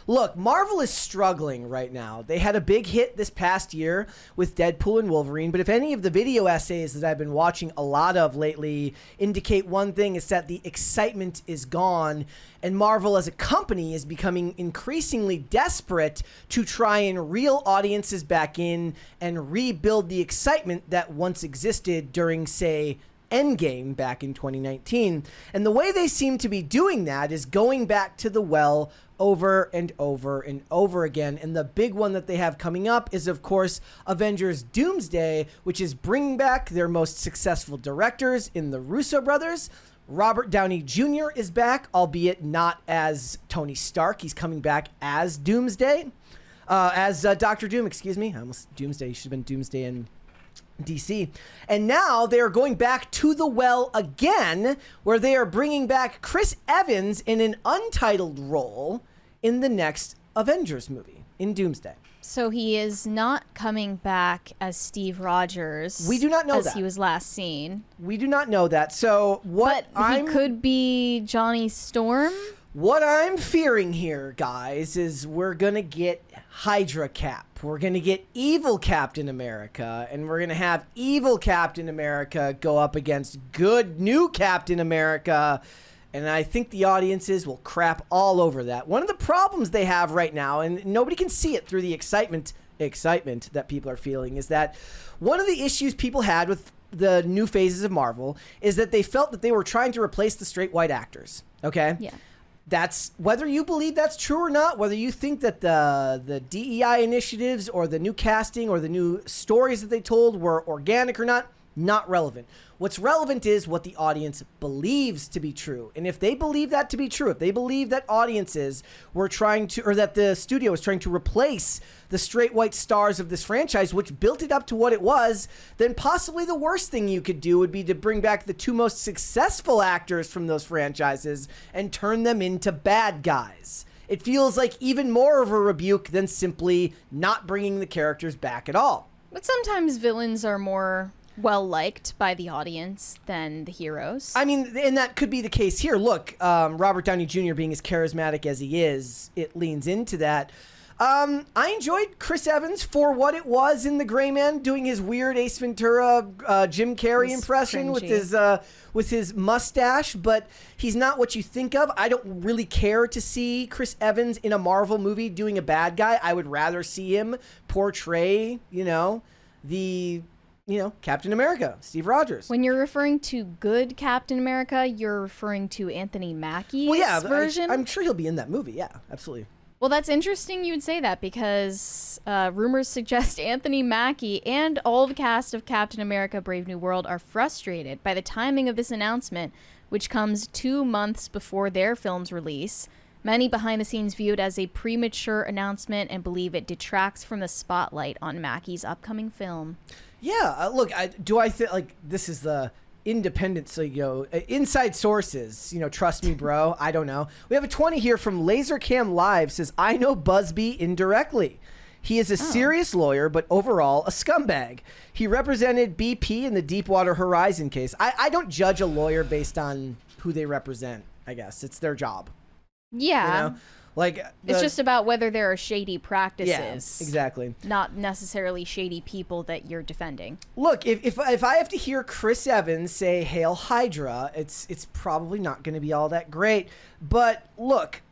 Look, Marvel is struggling right now. They had a big hit this past year with Deadpool and Wolverine, but if any of the video essays that I've been watching a lot of lately indicate one thing, it's that the excitement is gone, and Marvel as a company is becoming increasingly desperate to try and reel audiences back in and rebuild the excitement that once existed during, say, Endgame back in 2019. And the way they seem to be doing that is going back to the well over and over and over again. And the big one that they have coming up is, of course, Avengers Doomsday, which is bringing back their most successful directors in the Russo brothers. Robert Downey Jr. is back, albeit not as Tony Stark. He's coming back as Doomsday. As Dr. Doom, excuse me. I almost Doomsday. He should have been Doomsday in DC. And now they are going back to the well again, where they are bringing back Chris Evans in an untitled role in the next Avengers movie in Doomsday. So he is not coming back as Steve Rogers. We do not know that. As he was last seen. We do not know that. So what he could be Johnny Storm? What I'm fearing here, guys, is we're going to get Hydra Cap. We're going to get evil Captain America, and we're going to have evil Captain America go up against good new Captain America, and I think the audiences will crap all over that. One of the problems they have right now, and nobody can see it through the excitement that people are feeling, is that one of the issues people had with the new phases of Marvel is that they felt that they were trying to replace the straight white actors, okay? Yeah. That's whether you believe that's true or not, whether you think that the DEI initiatives or the new casting or the new stories that they told were organic or not relevant. What's relevant is what the audience believes to be true. And if they believe that to be true, if they believe that audiences were trying to, or that the studio was trying to replace the straight white stars of this franchise, which built it up to what it was, then possibly the worst thing you could do would be to bring back the two most successful actors from those franchises and turn them into bad guys. It feels like even more of a rebuke than simply not bringing the characters back at all. But sometimes villains are more well-liked by the audience than the heroes. I mean, and that could be the case here. Look, Robert Downey Jr. being as charismatic as he is, it leans into that. I enjoyed Chris Evans for what it was in The Gray Man, doing his weird Ace Ventura, Jim Carrey impression with his mustache, but he's not what you think of. I don't really care to see Chris Evans in a Marvel movie doing a bad guy. I would rather see him portray, Captain America, Steve Rogers. When you're referring to good Captain America, you're referring to Anthony Mackie's version? I'm sure he'll be in that movie. Yeah, absolutely. Well, that's interesting you would say that, because rumors suggest Anthony Mackie and all the cast of Captain America Brave New World are frustrated by the timing of this announcement, which comes 2 months before their film's release. Many behind the scenes view it as a premature announcement and believe it detracts from the spotlight on Mackie's upcoming film. Yeah, look, I think like this is the independent, so inside sources, trust me, bro. I don't know. We have a 20 here from LaserCam Live, says, I know Busby indirectly. He is a serious lawyer, but overall a scumbag. He represented BP in the Deepwater Horizon case. I don't judge a lawyer based on who they represent, I guess. It's their job. Yeah. It's just about whether there are shady practices. Yeah, exactly. Not necessarily shady people that you're defending. Look, if I have to hear Chris Evans say Hail Hydra, it's probably not going to be all that great. But look,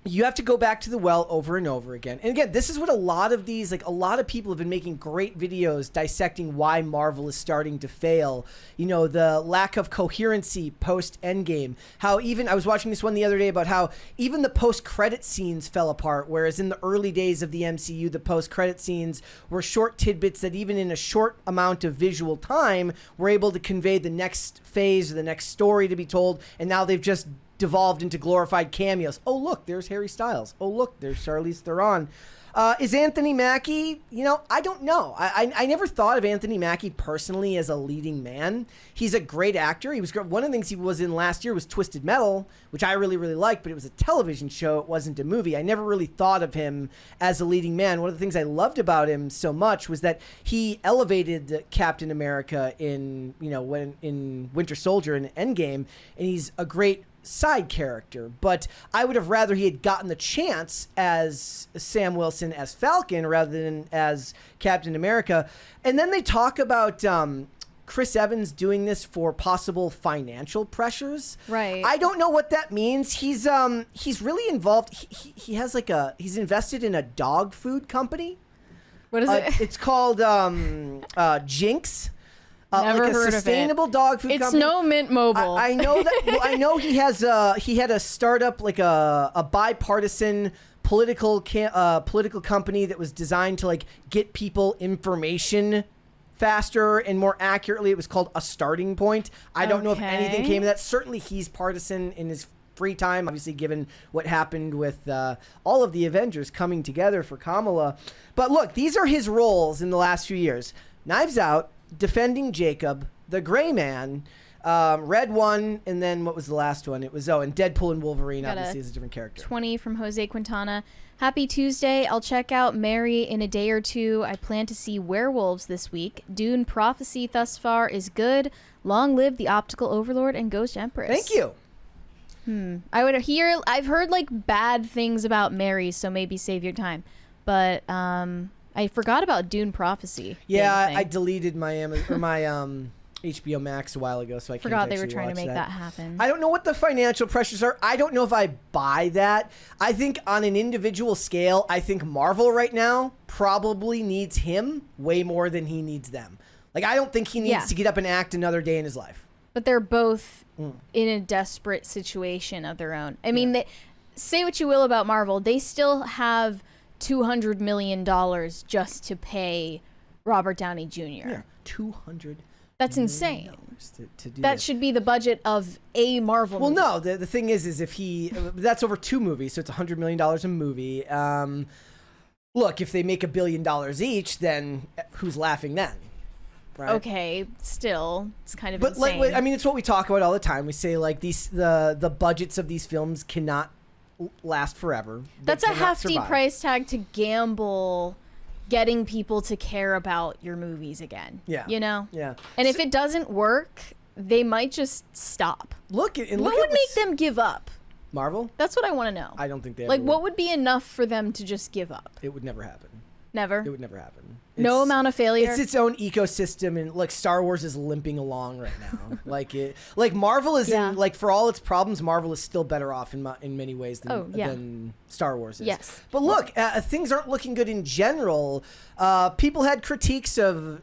you have to go back to the well over and over again. And again, this is what a lot of these, a lot of people have been making great videos dissecting why Marvel is starting to fail. The lack of coherency post-Endgame. How even, I was watching this one the other day about how even the post-credit scenes fell apart, whereas in the early days of the MCU, the post-credit scenes were short tidbits that even in a short amount of visual time were able to convey the next phase or the next story to be told, and now they've just devolved into glorified cameos. Oh, look, there's Harry Styles. Oh, look, there's Charlize Theron. Is Anthony Mackie? I don't know. I never thought of Anthony Mackie personally as a leading man. He's a great actor. He was great. One of the things he was in last year was Twisted Metal, which I really, really liked, but it was a television show. It wasn't a movie. I never really thought of him as a leading man. One of the things I loved about him so much was that he elevated Captain America in Winter Soldier and Endgame, and he's a great side character. But I would have rather he had gotten the chance as Sam Wilson as Falcon rather than as Captain America. And then they talk about Chris Evans doing this for possible financial pressures. Right. I don't know what that means. He's really involved. He has he's invested in a dog food company. What is it? It's called Jinx. Never like a heard of it. Sustainable dog food It's company. no Mint Mobile. I know that. Well, I know he had a startup, like a bipartisan political company that was designed to get people information faster and more accurately. It was called A Starting Point. I don't know if anything came of that. Certainly he's partisan in his free time, obviously, given what happened with all of the Avengers coming together for Kamala. But look, these are his roles in the last few years. Knives Out, Defending Jacob, The Gray Man, Red One, and then what was the last one? It was, and Deadpool and Wolverine, obviously, is a different character. 20 from Jose Quintana. Happy Tuesday. I'll check out Mary in a day or two. I plan to see Werewolves this week. Dune Prophecy thus far is good. Long live the Optical Overlord and Ghost Empress. Thank you. I've heard bad things about Mary, so maybe save your time. But I forgot about Dune Prophecy. Yeah, I deleted my HBO Max a while ago, so I forgot can't they were actually trying to watch make that happen. I don't know what the financial pressures are. I don't know if I buy that. I think on an individual scale, I think Marvel right now probably needs him way more than he needs them. I don't think he needs to get up and act another day in his life. But they're both in a desperate situation of their own. I mean, say what you will about Marvel, they still have $200 million just to pay Robert Downey Jr. Yeah, $200 That's insane. To do that should be the budget of a Marvel movie. Well, no, the thing is if that's over 2 movies, so it's $100 million a movie. Look, if they make $1 billion each, then who's laughing then? Right? Okay, still, it's kind of but insane. it's what we talk about all the time. We say the budgets of these films cannot last forever. That's a hefty price tag to gamble getting people to care about your movies again. Yeah. You know? Yeah. And if it doesn't work, they might just stop. What would make them give up? Marvel? That's what I want to know. I don't think they what would be enough for them to just give up? It would never happen. Never? It would never happen. No amount of failure? It's its own ecosystem, and Star Wars is limping along right now. Marvel is in, for all its problems, Marvel is still better off in many ways than Star Wars is. Yes. But look, things aren't looking good in general. People had critiques of,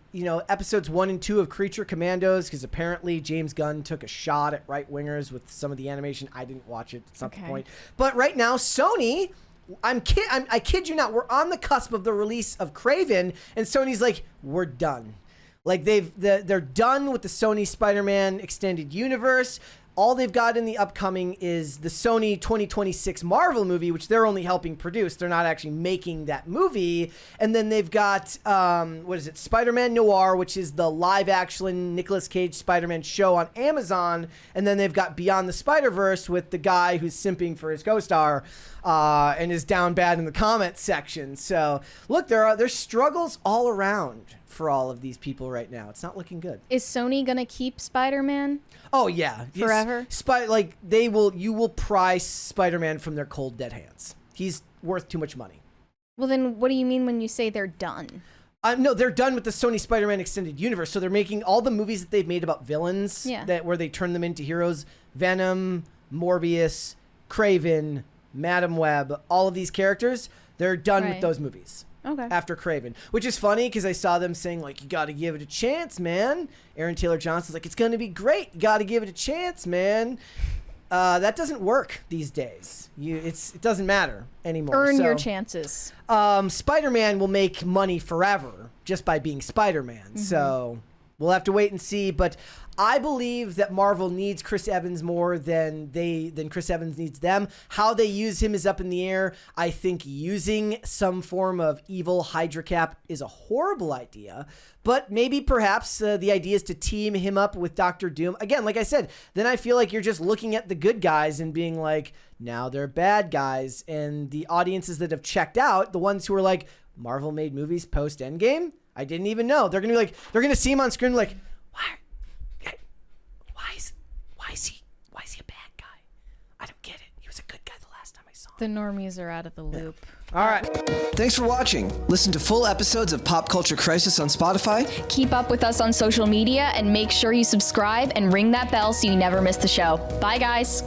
episodes 1 and 2 of Creature Commandos, because apparently James Gunn took a shot at right-wingers with some of the animation. I didn't watch it. It's not the point. But right now, Sony... I kid you not. We're on the cusp of the release of Kraven, and Sony's like, we're done. They're done with the Sony Spider-Man extended universe. All they've got in the upcoming is the Sony 2026 Marvel movie, which they're only helping produce. They're not actually making that movie. And then they've got, Spider-Man Noir, which is the live-action Nicolas Cage Spider-Man show on Amazon. And then they've got Beyond the Spider-Verse with the guy who's simping for his co-star and is down bad in the comments section. So, look, there's struggles all around for all of these people right now. It's not looking good. Is Sony going to keep Spider-Man? Oh yeah, forever. You will pry Spider-Man from their cold dead hands. He's worth too much money. Well, then what do you mean when you say they're done? No, they're done with the Sony Spider-Man extended universe. So they're making all the movies that they've made about villains, where they turn them into heroes. Venom, Morbius, Kraven, Madam Web, all of these characters. They're done with those movies. Okay. After Kraven, which is funny because I saw them saying you got to give it a chance, man. Aaron Taylor Johnson's like, it's going to be great. You got to give it a chance, man. That doesn't work these days. It doesn't matter anymore. Earn your chances. Spider-Man will make money forever just by being Spider-Man. Mm-hmm. So we'll have to wait and see. But I believe that Marvel needs Chris Evans more than Chris Evans needs them. How they use him is up in the air. I think using some form of evil Hydra Cap is a horrible idea. But maybe perhaps the idea is to team him up with Doctor Doom. Again, like I said, then I feel like you're just looking at the good guys and being like, now they're bad guys. And the audiences that have checked out, the ones who are like, Marvel made movies post Endgame? I didn't even know. They're going to see him on screen like, why is he a bad guy? I don't get it. He was a good guy the last time I saw him. The normies are out of the loop. All right. Thanks for watching. Listen to full episodes of Pop Culture Crisis on Spotify. Keep up with us on social media and make sure you subscribe and ring that bell so you never miss the show. Bye, guys.